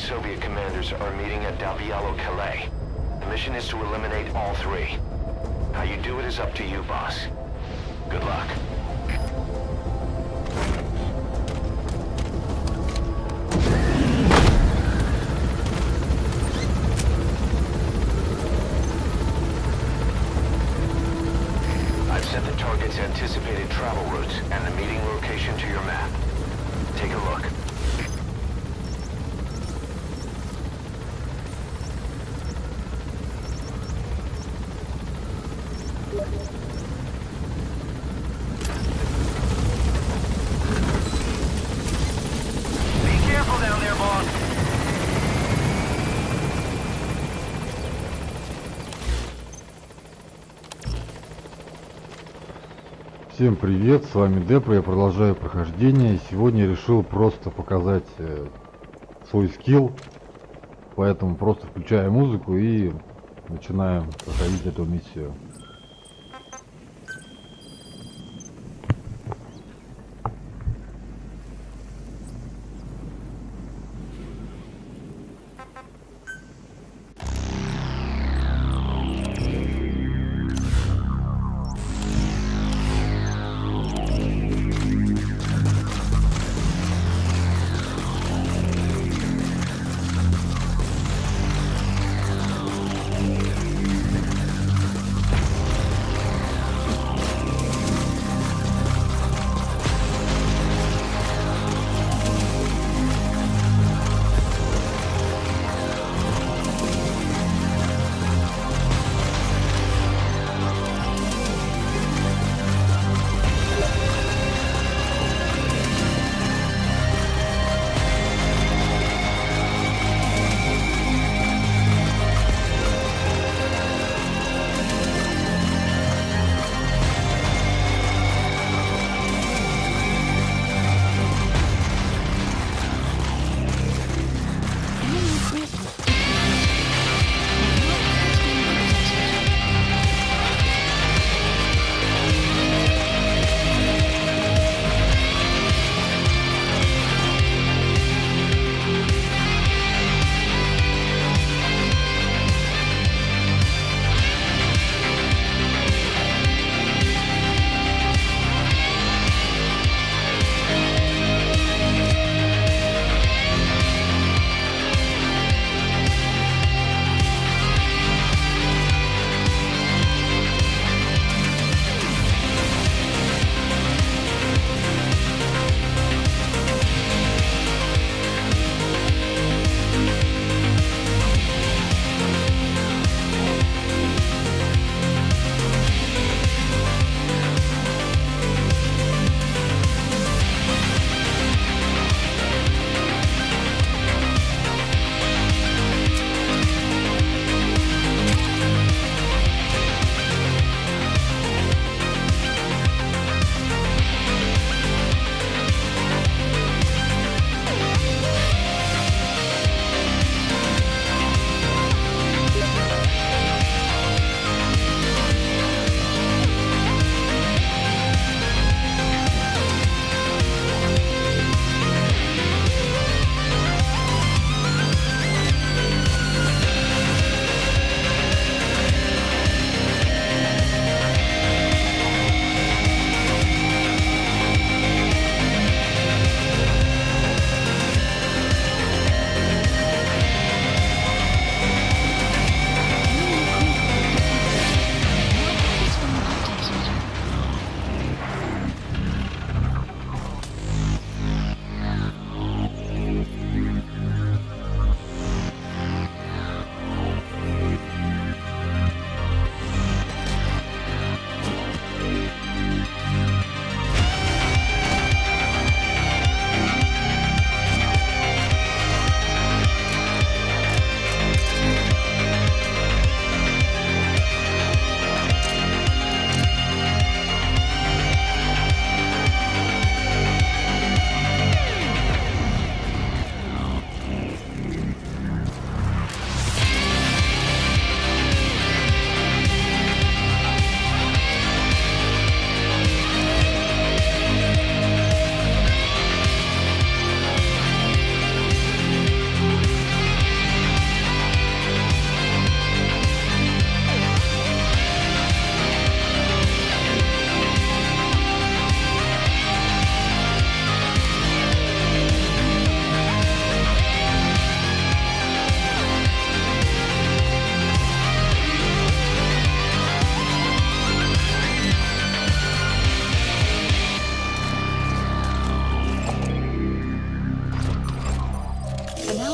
Soviet commanders are meeting at Calais. The mission is to eliminate all three. How you do it is up to you, boss. Good luck. I've set the target's anticipated travel routes and the meeting location to your map. Take a look. Be careful down there, boss. Всем привет, с вами Депо, я продолжаю прохождение. Сегодня я решил просто показать свой скилл, поэтому просто включаю музыку и начинаем проходить эту миссию.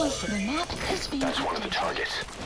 closer. The map is being That's one of the updated.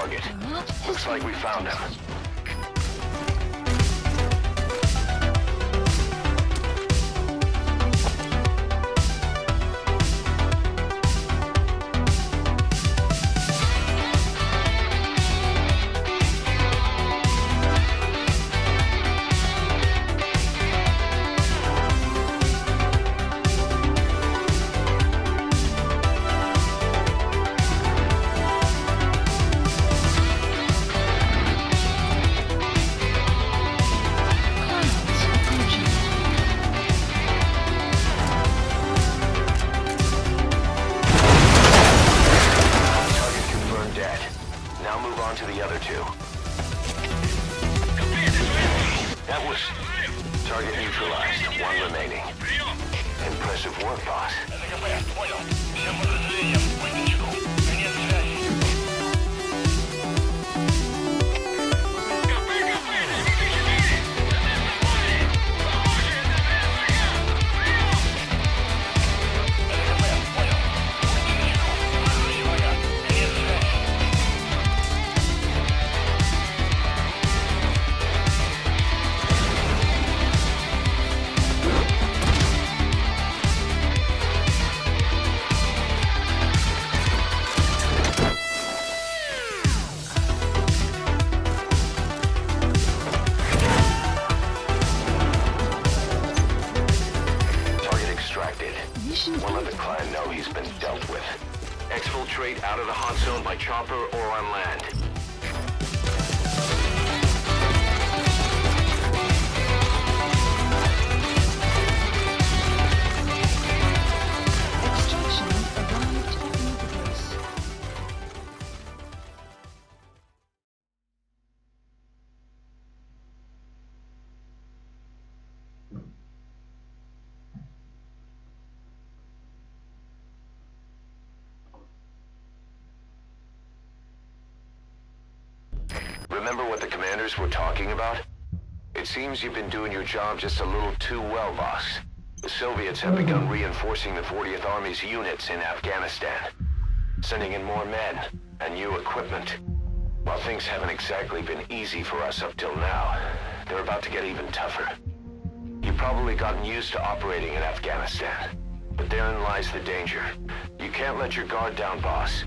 targets. Looks like we found him. РКП, понял. Всем подразделениям, выпечку. Конец связи. Target extracted. We'll let the client know he's been dealt with. Exfiltrate out of the hot zone by chopper or on land. Extraction arrived at Megapolis. Remember what the commanders were talking about? It seems you've been doing your job just a little too well, boss. The Soviets have begun reinforcing the 40th Army's units in Afghanistan, sending in more men and new equipment. While things haven't exactly been easy for us up till now, they're about to get even tougher. You've probably gotten used to operating in Afghanistan, but therein lies the danger. You can't let your guard down, boss.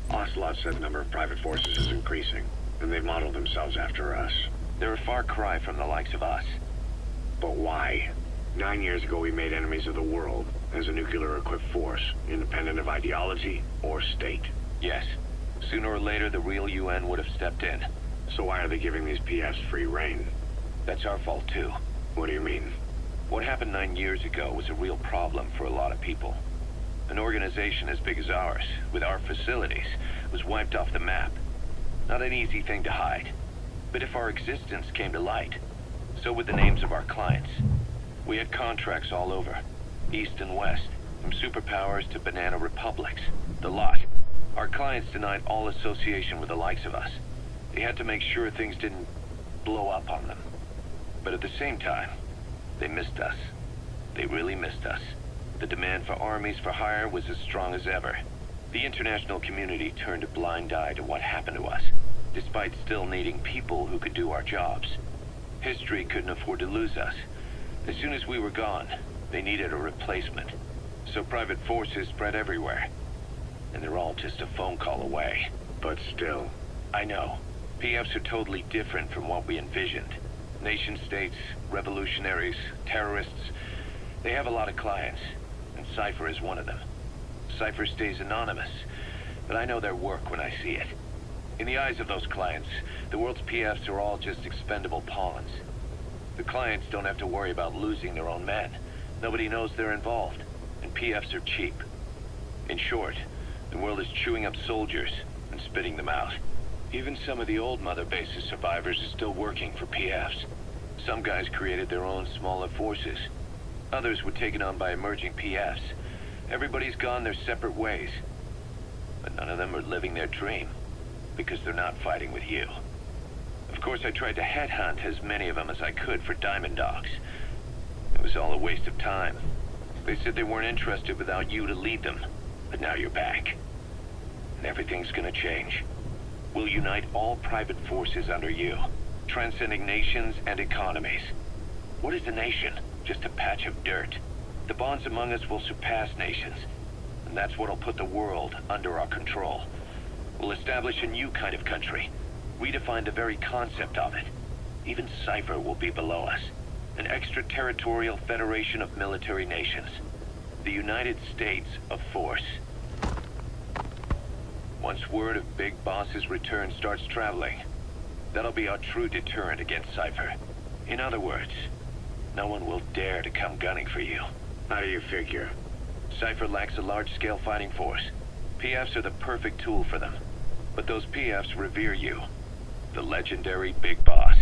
Ocelot said the number of private forces is increasing, and they've modeled themselves after us. They're a far cry from the likes of us. But why? 9 years ago we made enemies of the world as a nuclear-equipped force, independent of ideology or state. Yes. Sooner or later, the real UN would have stepped in. So why are they giving these PFs free rein? That's our fault, too. What do you mean? What happened 9 years ago was a real problem for a lot of people. An organization as big as ours, with our facilities, was wiped off the map. Not an easy thing to hide. But if our existence came to light, so would the names of our clients. We had contracts all over, east and west, from superpowers to banana republics, the lot. Our clients denied all association with the likes of us. They had to make sure things didn't blow up on them. But at the same time, they missed us. They really missed us. The demand for armies for hire was as strong as ever. The international community turned a blind eye to what happened to us, despite still needing people who could do our jobs. History couldn't afford to lose us. As soon as we were gone, they needed a replacement. So private forces spread everywhere. And they're all just a phone call away. But still. I know. PFs are totally different from what we envisioned. Nation-states, revolutionaries, terrorists. They have a lot of clients, and Cypher is one of them. Cypher stays anonymous, but I know their work when I see it. In the eyes of those clients, the world's PFs are all just expendable pawns. The clients don't have to worry about losing their own men. Nobody knows they're involved, and PFs are cheap. In short, the world is chewing up soldiers and spitting them out. Even some of the old Mother Base's survivors are still working for PFs. Some guys created their own smaller forces. Others were taken on by emerging PFs. Everybody's gone their separate ways. But none of them are living their dream, because they're not fighting with you. Of course, I tried to headhunt as many of them as I could for Diamond Dogs. It was all a waste of time. They said they weren't interested without you to lead them. But now you're back. And everything's gonna change. We'll unite all private forces under you, transcending nations and economies. What is a nation? Just a patch of dirt. The bonds among us will surpass nations, and that's what'll put the world under our control. We'll establish a new kind of country, redefine the very concept of it. Even Cypher will be below us, an extraterritorial federation of military nations, the United States of Force. Once word of Big Boss's return starts traveling, that'll be our true deterrent against Cypher. In other words, no one will dare to come gunning for you. How do you figure? Cypher lacks a large-scale fighting force. PFs are the perfect tool for them. But those PFs revere you, the legendary Big Boss.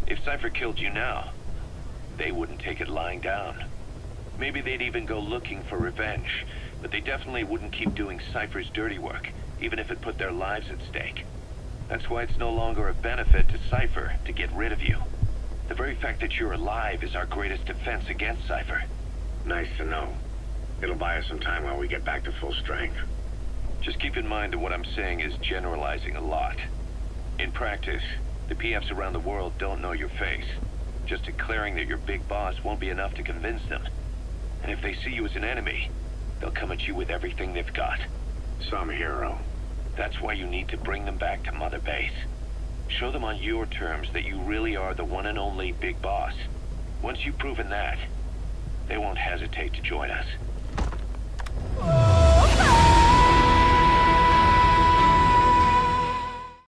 If Cypher killed you now, they wouldn't take it lying down. Maybe they'd even go looking for revenge, but they definitely wouldn't keep doing Cypher's dirty work, even if it put their lives at stake. That's why it's no longer a benefit to Cypher to get rid of you. The very fact that you're alive is our greatest defense against Cypher. Nice to know. It'll buy us some time while we get back to full strength. Just keep in mind that what I'm saying is generalizing a lot. In practice, the PFs around the world don't know your face. Just declaring that you're big boss won't be enough to convince them. And if they see you as an enemy, they'll come at you with everything they've got. Some hero. That's why you need to bring them back to Mother Base. Show them on your terms that you really are the one and only big boss. Once you've proven that, they won't hesitate to join us.